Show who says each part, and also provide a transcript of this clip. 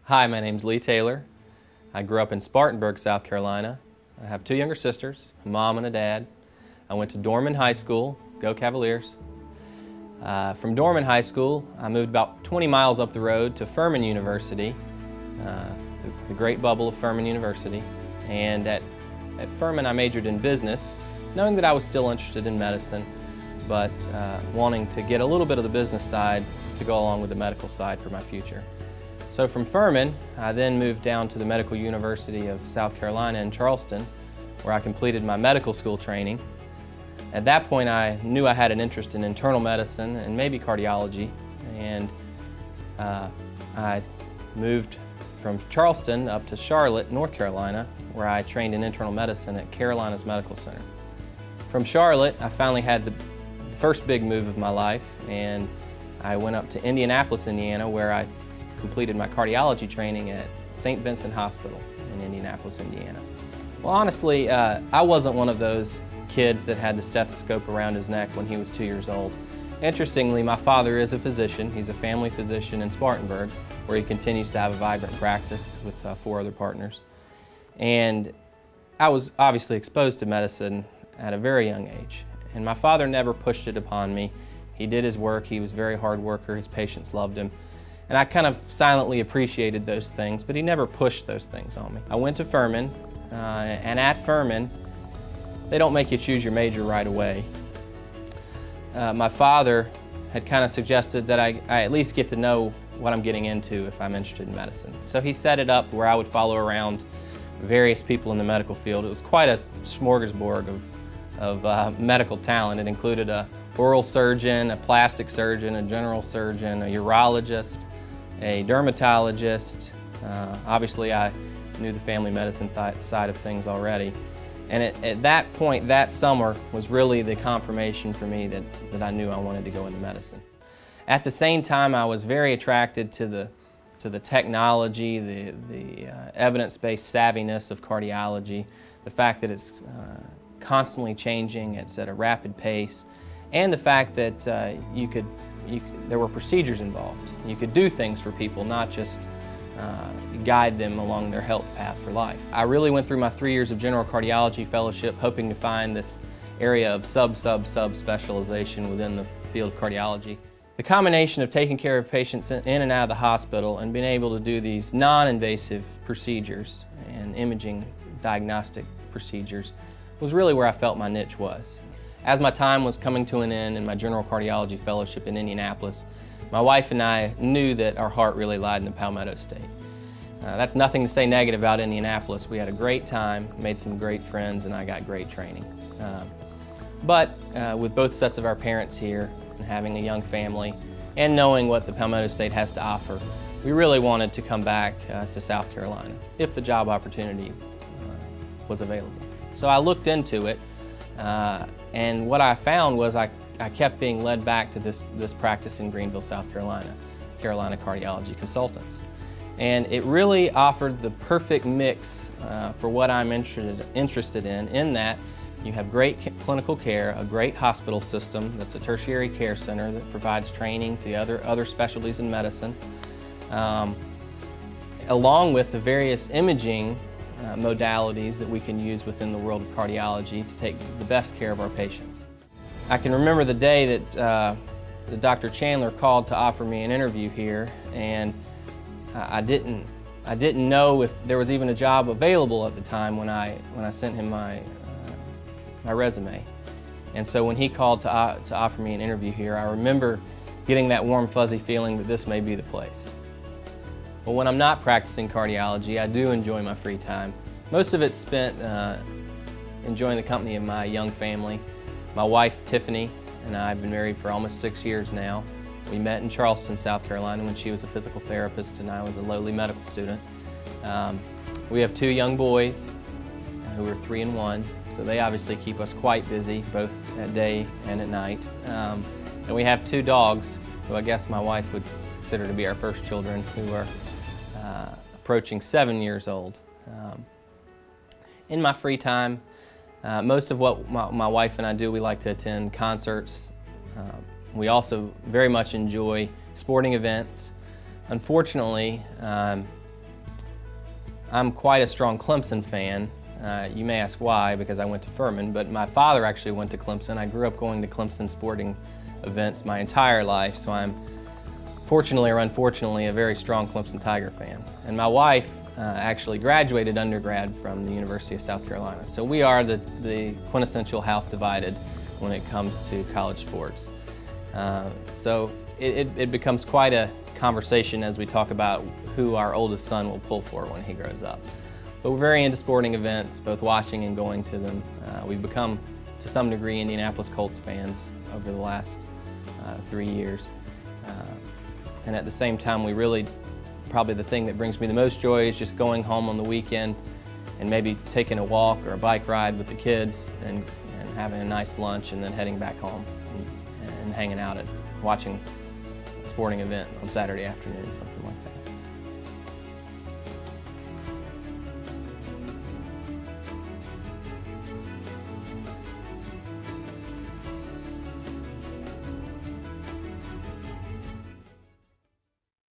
Speaker 1: Hi, my name's Lee Taylor. I grew up in Spartanburg, South Carolina. I have two younger sisters, a mom and a dad. I went to Dorman High School, go Cavaliers. From Dorman High School, I moved about 20 miles up the road to Furman University, the great bubble of Furman University. And at Furman, I majored in business, knowing that I was still interested in medicine, but wanting to get a little bit of the business side to go along with the medical side for my future. So from Furman, I then moved down to the Medical University of South Carolina in Charleston, where I completed my medical school training. At that point, I knew I had an interest in internal medicine and maybe cardiology, and I moved from Charleston up to Charlotte, North Carolina, where I trained in internal medicine at Carolinas Medical Center. From Charlotte, I finally had the first big move of my life, and I went up to Indianapolis, Indiana, where I completed my cardiology training at St. Vincent Hospital in Indianapolis, Indiana. Well, honestly, I wasn't one of those kids that had the stethoscope around his neck when he was 2 years old. Interestingly, my father is a physician. He's a family physician in Spartanburg, where he continues to have a vibrant practice with 4 other partners. And I was obviously exposed to medicine at a very young age. And my father never pushed it upon me. He did his work. He was a very hard worker. His patients loved him. And I kind of silently appreciated those things, but he never pushed those things on me. I went to Furman, and at Furman, they don't make you choose your major right away. My father had kind of suggested that I at least get to know what I'm getting into if I'm interested in medicine. So he set it up where I would follow around various people in the medical field. It was quite a smorgasbord of medical talent. It included a oral surgeon, a plastic surgeon, a general surgeon, a urologist, a dermatologist. Obviously, I knew the family medicine side of things already. And at that point, that summer, was really the confirmation for me that I knew I wanted to go into medicine. At the same time, I was very attracted to the technology, the evidence-based savviness of cardiology, the fact that it's constantly changing, it's at a rapid pace, and the fact that there were procedures involved. You could do things for people, not just guide them along their health path for life. I really went through my 3 years of general cardiology fellowship hoping to find this area of sub specialization within the field of cardiology. The combination of taking care of patients in and out of the hospital and being able to do these non-invasive procedures and imaging diagnostic procedures was really where I felt my niche was. As my time was coming to an end in my general cardiology fellowship in Indianapolis, my wife and I knew that our heart really lied in the Palmetto State. That's nothing to say negative about Indianapolis. We had a great time, made some great friends, and I got great training. But with both sets of our parents here, and having a young family, and knowing what the Palmetto State has to offer, we really wanted to come back to South Carolina if the job opportunity was available. So I looked into it, and what I found was I kept being led back to this practice in Greenville, South Carolina, Carolina Cardiology Consultants. And it really offered the perfect mix for what I'm interested in that you have great clinical care, a great hospital system that's a tertiary care center that provides training to other specialties in medicine, along with the various imaging modalities that we can use within the world of cardiology to take the best care of our patients. I can remember the day that Dr. Chandler called to offer me an interview here, and I didn't know if there was even a job available at the time when I sent him my resume. And so when he called to offer me an interview here, I remember getting that warm fuzzy feeling that this may be the place. But when I'm not practicing cardiology, I do enjoy my free time. Most of it's spent enjoying the company of my young family. My wife, Tiffany, and I have been married for almost 6 years now. We met in Charleston, South Carolina when she was a physical therapist and I was a lowly medical student. We have 2 young boys who are 3 and 1, so they obviously keep us quite busy, both at day and at night. And we have 2 dogs, who I guess my wife would consider to be our first children, who are approaching 7 years old. In my free time, most of what my wife and I do, we like to attend concerts. We also very much enjoy sporting events. Unfortunately, I'm quite a strong Clemson fan. You may ask why, because I went to Furman, but my father actually went to Clemson. I grew up going to Clemson sporting events my entire life, so I'm fortunately or unfortunately a very strong Clemson Tiger fan. And my wife actually graduated undergrad from the University of South Carolina. So we are the quintessential house divided when it comes to college sports. So it becomes quite a conversation as we talk about who our oldest son will pull for when he grows up. But we're very into sporting events, both watching and going to them. We've become, to some degree, Indianapolis Colts fans over the last 3 years. And at the same time, we really, probably the thing that brings me the most joy is just going home on the weekend and maybe taking a walk or a bike ride with the kids and having a nice lunch and then heading back home and hanging out and watching a sporting event on Saturday afternoon, something like that.